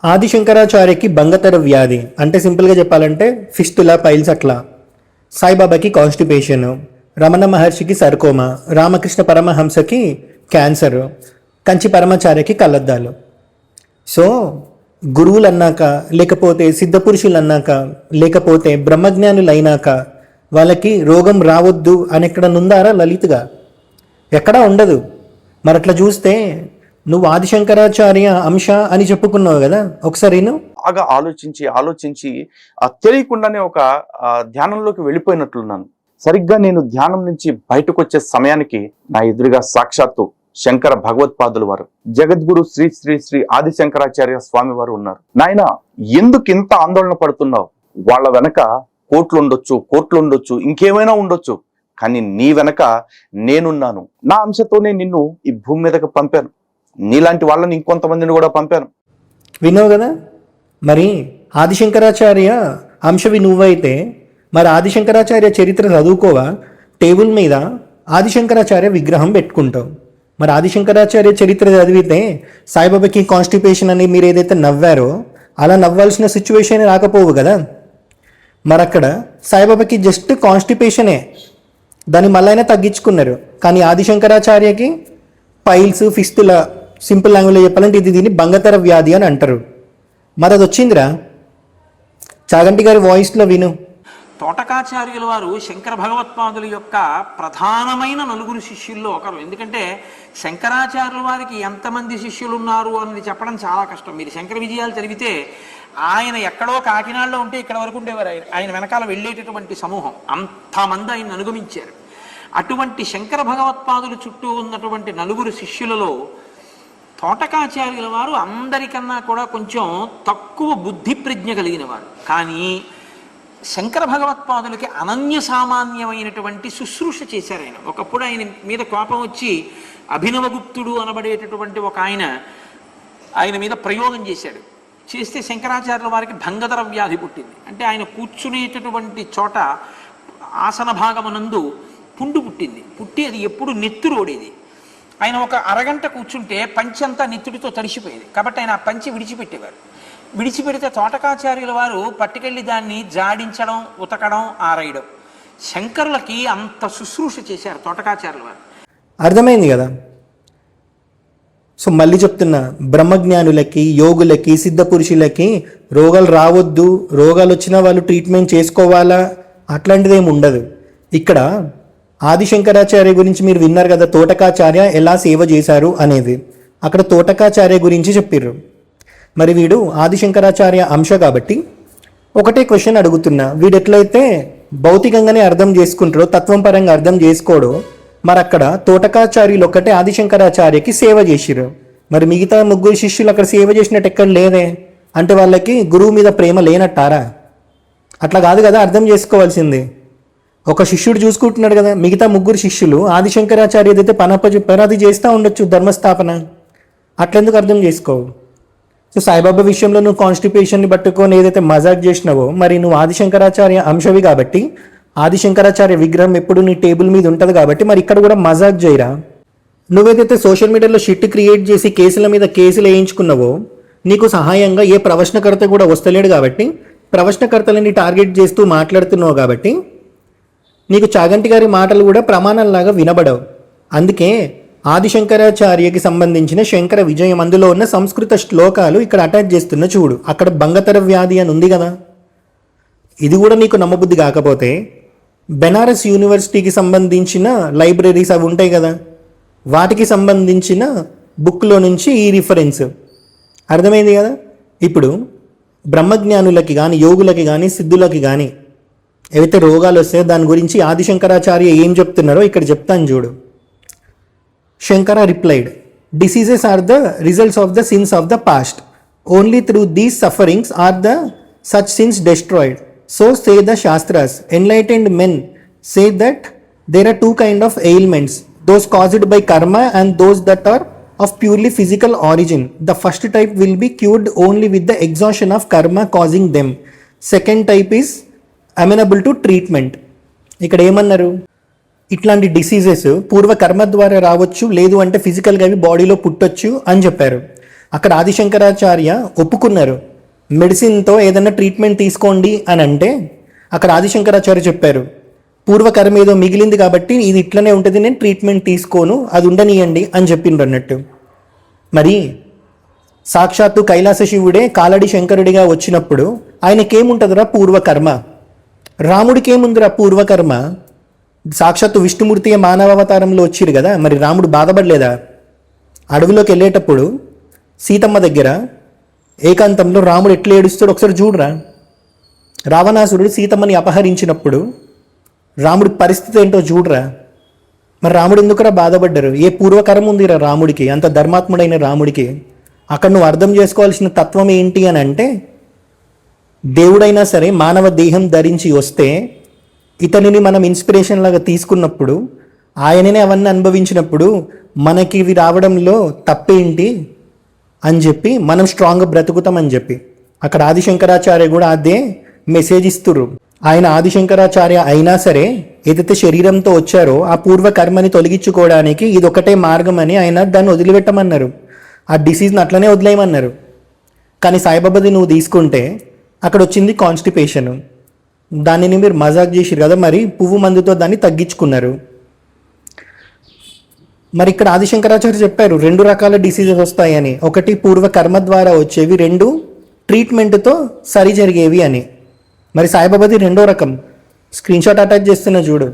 ఆదిశంకరాచార్యకి బంగతర వ్యాధి అంటే సింపుల్గా చెప్పాలంటే ఫిస్టులా పైల్స్ అట్లా, సాయిబాబాకి కాన్స్టిపేషన్, రమణ మహర్షికి సర్కోమా, రామకృష్ణ పరమహంసకి క్యాన్సర్, కంచి పరమాచార్యకి కళ్ళద్దాలు. సో గురువులు అన్నాక, లేకపోతే సిద్ధపురుషులు అన్నాక, లేకపోతే బ్రహ్మజ్ఞానులు అయినాక వాళ్ళకి రోగం రావద్దు అని ఎక్కడ నుందారా లలితగా? ఎక్కడా ఉండదు. మరి అట్లా చూస్తే నువ్వు ఆదిశంకరాచార్య అంశ అని చెప్పుకున్నావు కదా, ఒకసారి బాగా ఆలోచించి తెలియకుండానే ఒక ధ్యానంలోకి వెళ్ళిపోయినట్లున్నాను. సరిగ్గా నేను ధ్యానం నుంచి బయటకు వచ్చే సమయానికి నా ఎదురుగా సాక్షాత్తు శంకర భగవత్పాదులు వారు, జగద్గురు శ్రీ శ్రీ శ్రీ ఆదిశంకరాచార్య స్వామి వారు ఉన్నారు. నాయన, ఎందుకు ఇంత ఆందోళన పడుతున్నావు? వాళ్ళ వెనక కోట్లు ఉండొచ్చు, ఇంకేమైనా ఉండొచ్చు, కానీ నీ వెనక నేనున్నాను. నా అంశతోనే నిన్ను ఈ భూమి మీదకి పంపాను. నీలాంటి వాళ్ళని ఇంకొంతమందిని కూడా పంపాను. విన్నావు కదా. మరి ఆదిశంకరాచార్య అంశవి నువ్వైతే మరి ఆదిశంకరాచార్య చరిత్ర చదువుకోవా? టేబుల్ మీద ఆదిశంకరాచార్య విగ్రహం పెట్టుకుంటావు. మరి ఆదిశంకరాచార్య చరిత్ర చదివితే సాయిబాబాకి కాన్స్టిపేషన్ అని మీరు ఏదైతే నవ్వారో అలా నవ్వాల్సిన సిచ్యువేషన్ రాకపోవు కదా. మరి అక్కడ సాయిబాబాకి జస్ట్ కాన్స్టిపేషనే, దాన్ని మళ్ళీ తగ్గించుకున్నారు. కానీ ఆదిశంకరాచార్యకి పైల్స్, ఫిస్తుల, సింపుల్ లాంగ్వేజ్లో చెప్పాలంటే దీన్ని బంగతర వ్యాధి అని అంటారు. మరి అది వచ్చిందిరా, చాగంటి గారి వాయిస్లో విను. తోటకాచార్యుల వారు శంకర భగవత్పాదుల యొక్క ప్రధానమైన నలుగురు శిష్యుల్లో ఒకరు. ఎందుకంటే శంకరాచార్యుల వారికి ఎంతమంది శిష్యులు ఉన్నారు అన్నది చెప్పడం చాలా కష్టం. మీరు శంకర విజయాలు చదివితే ఆయన ఎక్కడో కాకినాడలో ఉంటే ఇక్కడ వరకు ఉండేవారు. ఆయన వెనకాల వెళ్ళేటటువంటి సమూహం అంతమంది ఆయన అనుగమించారు. అటువంటి శంకర భగవత్పాదుల చుట్టూ ఉన్నటువంటి నలుగురు శిష్యులలో తోటకాచార్యుల వారు అందరికన్నా కూడా కొంచెం తక్కువ బుద్ధి ప్రజ్ఞ కలిగిన వారు. కానీ శంకర భగవత్పాదులకి అనన్య సామాన్యమైనటువంటి శుశ్రూష చేశారు ఆయన. ఒకప్పుడు ఆయన మీద కోపం వచ్చి అభినవగుప్తుడు అనబడేటటువంటి ఒక ఆయన మీద ప్రయోగం చేశాడు. చేస్తే శంకరాచార్యుల వారికి భంగధర వ్యాధి పుట్టింది. అంటే ఆయన కూర్చునేటటువంటి చోట ఆసన భాగమునందు పుండు పుట్టి అది ఎప్పుడు నెత్తురు ఓడేది. ఆయన ఒక అరగంట కూర్చుంటే పంచి అంతా నెత్తుడితో తడిసిపోయేది. కాబట్టి ఆయన ఆ పంచి విడిచిపెట్టేవారు. విడిచిపెడితే తోటకాచార్యుల వారు పట్టుకెళ్ళి దాన్ని జాడించడం, ఉతకడం, ఆరేయడం. శంకరులకి అంత శుశ్రూష చేశారు తోటకాచార్యుల వారు. అర్థమైంది కదా. సో మళ్ళీ చెప్తున్నా, బ్రహ్మజ్ఞానులకి, యోగులకి, సిద్ధ పురుషులకి రోగాలు రావద్దు, రోగాలు వచ్చినా వాళ్ళు ట్రీట్మెంట్ చేసుకోవాలా అట్లాంటిది ఏమి ఉండదు. ఇక్కడ ఆదిశంకరాచార్య గురించి మీరు విన్నారు కదా, తోటకాచార్య ఎలా సేవ చేశారు అనేది. అక్కడ తోటకాచార్య గురించి చెప్పారు. మరి వీడు ఆదిశంకరాచార్య అంశ కాబట్టి ఒకటే క్వశ్చన్ అడుగుతున్నా, వీడు ఎట్లయితే భౌతికంగానే అర్థం చేసుకుంటాడో, తత్వం పరంగా అర్థం చేసుకోడో, మరి అక్కడ తోటకాచార్యులు ఒక్కటే ఆదిశంకరాచార్యకి సేవ చేసిరు. మరి మిగతా ముగ్గురు శిష్యులు అక్కడ సేవ చేసినట్టు ఎక్కడ లేదే. అంటే వాళ్ళకి గురువు మీద ప్రేమ లేనట్టారా? అట్లా కాదు కదా అర్థం చేసుకోవాల్సింది. ఒక శిష్యుడు చూసుకుంటున్నాడు కదా, మిగతా ముగ్గురు శిష్యులు ఆదిశంకరాచార్య ఏదైతే పనప్ప చెప్పారో అది చేస్తూ ఉండొచ్చు, ధర్మస్థాపన. అట్లెందుకు అర్థం చేసుకోవు? సో సాయిబాబా విషయంలో నువ్వు కాన్స్టిపేషన్ని పట్టుకొని ఏదైతే మజాక్ చేసినావో, మరి నువ్వు ఆదిశంకరాచార్య అంశవి కాబట్టి ఆదిశంకరాచార్య విగ్రహం ఎప్పుడు నీ టేబుల్ మీద ఉంటుంది కాబట్టి మరి ఇక్కడ కూడా మజాక్ చేయరా. నువ్వేదైతే సోషల్ మీడియాలో షిట్ క్రియేట్ చేసి కేసుల మీద కేసులు వేయించుకున్నావో, నీకు సహాయంగా ఏ ప్రవచనకర్త కూడా వస్తలేడు కాబట్టి ప్రవచనకర్తలని టార్గెట్ చేస్తూ మాట్లాడుతున్నావు కాబట్టి నీకు చాగంటి గారి మాటలు కూడా ప్రమాణాలలాగా వినబడవు. అందుకే ఆదిశంకరాచార్యకి సంబంధించిన శంకర విజయం అందులో ఉన్న సంస్కృత శ్లోకాలు ఇక్కడ అటాచ్ చేస్తున్న చూడు. అక్కడ బంగతర వ్యాధి అని ఉంది కదా. ఇది కూడా నీకు నమ్మబుద్ధి కాకపోతే బెనారస్ యూనివర్సిటీకి సంబంధించిన లైబ్రరీస్ అవి ఉంటాయి కదా, వాటికి సంబంధించిన బుక్లో నుంచి ఈ రిఫరెన్స్ అర్థమైంది కదా. ఇప్పుడు బ్రహ్మజ్ఞానులకి కానీ, యోగులకి కానీ, సిద్ధులకి కానీ ఏవైతే రోగాలు వస్తాయో దాని గురించి ఆదిశంకరాచార్య ఏం చెప్తున్నారో ఇక్కడ చెప్తాను చూడు. Shankara replied, "Diseases are the results of the sins of the past. Only through these sufferings are the such sins destroyed. So say the Shastras. Enlightened men say that there are two kinds of ailments, those caused by karma and those that are of purely physical origin. The first type will be cured only with the exhaustion of karma causing them. Second type is amenable to treatment." ఇక్కడ ఏమన్నారు? ఇట్లాంటి diseases పూర్వ కర్మ ద్వారా రావచ్చు, లేదు అంటే ఫిజికల్గా అవి బాడీలో పుట్టొచ్చు అని చెప్పారు. అక్కడ ఆదిశంకరాచార్య ఒప్పుకున్నారు, మెడిసిన్తో ఏదైనా ట్రీట్మెంట్ తీసుకోండి అని అంటే అక్కడ ఆదిశంకరాచార్య చెప్పారు, పూర్వకర్మ ఏదో మిగిలింది కాబట్టి ఇది ఇట్లనే ఉంటుంది, నేను ట్రీట్మెంట్ తీసుకోను, అది ఉండనియండి అని చెప్పిండ్రు అన్నట్టు. మరి సాక్షాత్తు కైలాస శివుడే కాలడి శంకరుడిగా వచ్చినప్పుడు ఆయనకేముంటుందిరా పూర్వకర్మ? రాముడికి ఏముందిరా పూర్వకర్మ? సాక్షాత్తు విష్ణుమూర్తి మానవావతారంలో వచ్చిరు కదా, మరి రాముడు బాధపడలేదా? అడవిలోకి వెళ్ళేటప్పుడు సీతమ్మ దగ్గర ఏకాంతంలో రాముడు ఎట్లా ఏడుస్తాడు ఒకసారి చూడరా. రావణాసురుడు సీతమ్మని అపహరించినప్పుడు రాముడి పరిస్థితి ఏంటో చూడరా. మరి రాముడు ఎందుకురా బాధపడ్డారు? ఏ పూర్వకరం ఉందిరా రాముడికి, అంత ధర్మాత్ముడైన రాముడికి? అక్కడ నువ్వు అర్థం చేసుకోవాల్సిన తత్వం ఏంటి అని అంటే, దేవుడైనా సరే మానవ దేహం ధరించి వస్తే ఇతనిని మనం ఇన్స్పిరేషన్ లాగా తీసుకున్నప్పుడు, ఆయననే అవన్నీ అనుభవించినప్పుడు మనకి ఇవి రావడంలో తప్పేంటి అని చెప్పి మనం స్ట్రాంగ్గా బ్రతుకుతామని చెప్పి అక్కడ ఆదిశంకరాచార్య కూడా అదే మెసేజ్ ఇస్తుర్రు. ఆయన ఆదిశంకరాచార్య అయినా సరే ఏదైతే శరీరంతో వచ్చారో ఆ పూర్వకర్మని తొలగించుకోవడానికి ఇది ఒకటే మార్గం అని ఆయన దాన్ని వదిలిపెట్టమన్నారు, ఆ డిసీజ్ని అట్లనే వదిలేయమన్నారు. కానీ సాయిబాబాది నువ్వు తీసుకుంటే అక్కడ వచ్చింది కాన్స్టిపేషన్, దానిని మీరు మజాక్ చేసిరు కదా, మరి పువ్వు మందుతో దాన్ని తగ్గించుకున్నారు. మరి ఇక్కడ ఆదిశంకరాచార్య చెప్పారు 2 రకాల డిసీజెస్ వస్తాయని, ఒకటి పూర్వకర్మ ద్వారా వచ్చేవి, 2 ట్రీట్మెంట్తో సరి జరిగేవి అని. మరి సాయిబాబాది 2వ రకం, స్క్రీన్ షాట్ అటాచ్ చేస్తున్నా చూడు,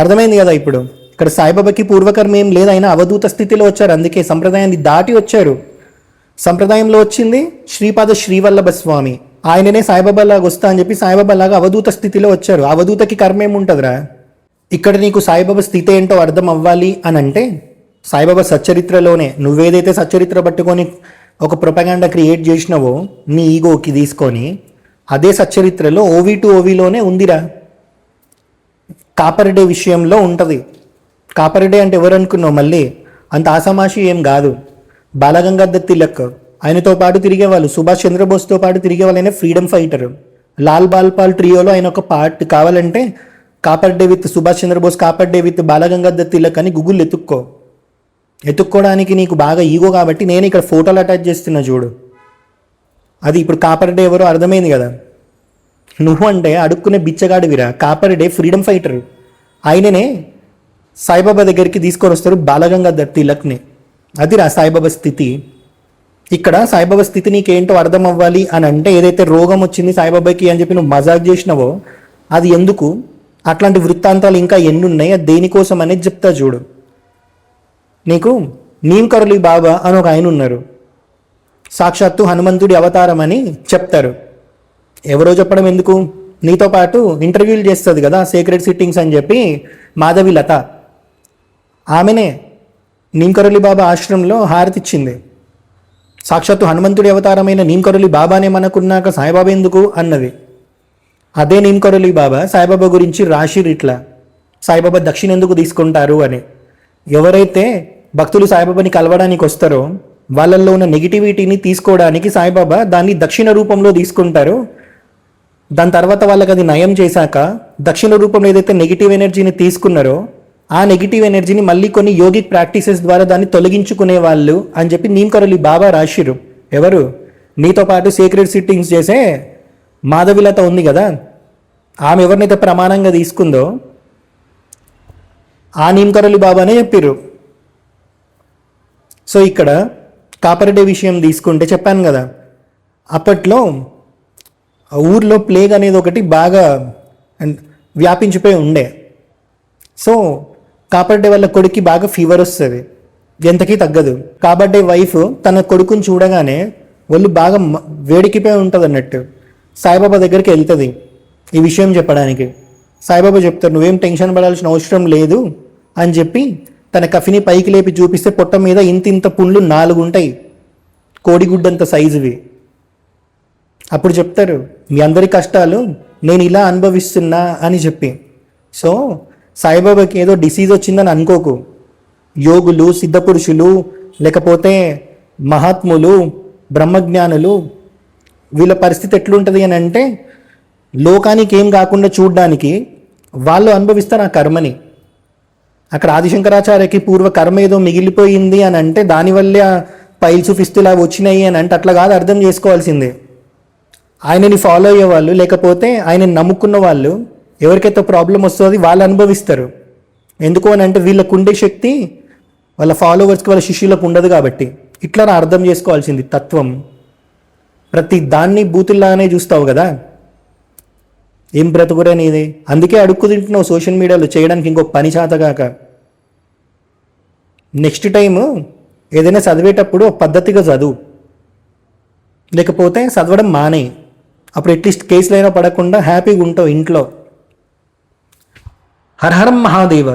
అర్థమైంది కదా ఇప్పుడు. ఇక్కడ సాయిబాబాకి పూర్వకర్మ ఏం లేదు, ఆయన అవధూత స్థితిలో వచ్చారు, అందుకే సంప్రదాయాన్ని దాటి వచ్చారు. సంప్రదాయంలో వచ్చింది శ్రీపాద శ్రీవల్లభ స్వామి, ఆయననే సాయిబాబా లాగా వస్తా అని చెప్పి సాయిబాబా లాగా అవధూత స్థితిలో వచ్చారు. అవధూతకి కర్మ ఏముంటుందిరా? ఇక్కడ నీకు సాయిబాబా స్థితి ఏంటో అర్థం అవ్వాలి అని అంటే సాయిబాబా సచ్చరిత్రలోనే, నువ్వేదైతే సచ్చరిత్ర పట్టుకొని ఒక ప్రొపగాండా క్రియేట్ చేసినావో నీ ఈగోకి తీసుకొని, అదే సచ్చరిత్రలో ఓవిలోనే ఉందిరా. కాపర్ డే విషయంలో ఉంటుంది. కాపర్ డే అంటే ఎవరు అనుకున్నావు? మళ్ళీ అంత ఆసామాషి ఏం కాదు. బాలగంగాధర్ తిలక్ ఆయనతో పాటు తిరిగేవాళ్ళు, సుభాష్ చంద్రబోస్తో పాటు తిరిగేవాళ్ళు, ఆయన ఫ్రీడమ్ ఫైటర్. లాల్ బాల్పాల్ ట్రియోలో ఆయన ఒక పార్ట్ కావాలంటే copper day with Subhash Chandrabose, copper day with Balgangadhar Tilak అని గూగుల్ ఎత్తుక్కోవడానికి నీకు బాగా ఈగో కాబట్టి నేను ఇక్కడ ఫోటోలు అటాచ్ చేస్తున్నా చూడు. అది ఇప్పుడు కాపర్ డే ఎవరో అర్థమైంది కదా. నువ్వు అంటే అడుక్కునే బిచ్చగాడివిరా. కాపర్ డే ఫ్రీడమ్ ఫైటర్, ఆయననే సాయిబాబా దగ్గరికి తీసుకొని వస్తారు బాలగంగాధర్ తిలక్ని. అదిరా సాయిబాబా స్థితి. ఇక్కడ సాయిబాబా స్థితి నీకేంటో అర్థం అవ్వాలి అని అంటే, ఏదైతే రోగం వచ్చింది సాయిబాబాకి అని చెప్పి నువ్వు మజాక్ చేసినావో అది ఎందుకు, అట్లాంటి వృత్తాంతాలు ఇంకా ఎన్ని ఉన్నాయి, అది దేనికోసం అనేది చెప్తా చూడు. నీకు నీమ్ కరోలి బాబా అని ఒక ఆయన ఉన్నారు, సాక్షాత్తు హనుమంతుడి అవతారం అని చెప్తారు. ఎవరో చెప్పడం ఎందుకు, నీతో పాటు ఇంటర్వ్యూలు చేస్తుంది కదా సీక్రెట్ సిట్టింగ్స్ అని చెప్పి మాధవి లత, ఆమెనే నీమ్ కరోలి బాబా ఆశ్రమంలో హారతి ఇచ్చింది. సాక్షాత్తు హనుమంతుడి అవతారమైన నీమ్ కరోలి బాబానే మనకున్నాక సాయిబాబా ఎందుకు అన్నది. అదే నీమ్ కరోలి బాబా సాయిబాబా గురించి రాసిరు ఇట్లా, సాయిబాబా దక్షిణ ఎందుకు తీసుకుంటారు అని. ఎవరైతే భక్తులు సాయిబాబాని కలవడానికి వస్తారో వాళ్ళల్లో ఉన్న నెగిటివిటీని తీసుకోవడానికి సాయిబాబా దాన్ని దక్షిణ రూపంలో తీసుకుంటారు. దాని తర్వాత వాళ్ళకి అది నయం చేశాక దక్షిణ రూపంలో ఏదైతే నెగిటివ్ ఎనర్జీని తీసుకున్నారో ఆ నెగిటివ్ ఎనర్జీని మళ్ళీ కొన్ని యోగిక్ ప్రాక్టీసెస్ ద్వారా దాన్ని తొలగించుకునే వాళ్ళు అని చెప్పి నీమ్ కరోలి బాబా రాసిరు. ఎవరు? నీతో పాటు సీక్రెట్ సిట్టింగ్స్ చేసే మాధవిలత ఉంది కదా, ఆమె ఎవరినైతే ప్రమాణంగా తీసుకుందో ఆ నీమ్ కరోలి బాబానే చెప్పిర్రు. సో ఇక్కడ కాపర్ డే విషయం తీసుకుంటే చెప్పాను కదా, అప్పట్లో ఊర్లో ప్లేగ్ అనేది ఒకటి బాగా వ్యాపించిపోయి ఉండే. సో కాపర్ డే వల్ల కొడుక్కి బాగా ఫీవర్ వస్తుంది, ఎంతకీ తగ్గదు. కాపర్ డే వైఫ్ తన కొడుకుని చూడగానే వాళ్ళు బాగా వేడికిపోయి ఉంటుంది అన్నట్టు సాయిబాబా దగ్గరికి వెళ్తుంది ఈ విషయం చెప్పడానికి. సాయిబాబా చెప్తారు నువ్వేం టెన్షన్ పడాల్సిన అవసరం లేదు అని చెప్పి తన కఫిని పైకి లేపి చూపిస్తే పొట్ట మీద ఇంత పుండ్లు 4 ఉంటాయి, కోడిగుడ్డంత సైజువి. అప్పుడు చెప్తారు మీ అందరి కష్టాలు నేను ఇలా అనుభవిస్తున్నా అని చెప్పి. సో సాయిబాబాకి ఏదో డిసీజ్ వచ్చిందని అనుకోకు. యోగులు, సిద్ధపురుషులు, లేకపోతే మహాత్ములు, బ్రహ్మజ్ఞానులు, వీళ్ళ పరిస్థితి ఎట్లుంటుంది అని అంటే లోకానికి ఏం కాకుండా చూడడానికి వాళ్ళు అనుభవిస్తారు ఆ కర్మని. అక్కడ ఆదిశంకరాచార్యకి పూర్వ కర్మ ఏదో మిగిలిపోయింది అని అంటే దానివల్లే పైల్స్ ఫిస్తులా వచ్చినాయి అని అంటే అట్లా కాదు అర్థం చేసుకోవాల్సిందే. ఆయనని ఫాలో అయ్యే వాళ్ళు లేకపోతే ఆయనని నమ్ముకున్న వాళ్ళు ఎవరికైతే ప్రాబ్లం వస్తుందో వాళ్ళు అనుభవిస్తారు. ఎందుకు అని అంటే వీళ్ళకు ఉండే శక్తి వాళ్ళ ఫాలోవర్స్కి వాళ్ళ శిష్యులకు ఉండదు కాబట్టి. ఇట్లా నా అర్థం చేసుకోవాల్సింది తత్వం. ప్రతి దాన్ని బూతుల్లాగానే చూస్తావు కదా, ఏం బ్రతుకురే నీది. అందుకే అడుక్కు తింటున్నావు సోషల్ మీడియాలో చేయడానికి ఇంకో పని చేతగాక. నెక్స్ట్ టైము ఏదైనా చదివేటప్పుడు ఒక పద్ధతిగా చదువు, లేకపోతే చదవడం మానే. అప్పుడు అట్లీస్ట్ కేసులైనా పడకుండా హ్యాపీగా ఉంటావు ఇంట్లో. హర హర మహాదేవ.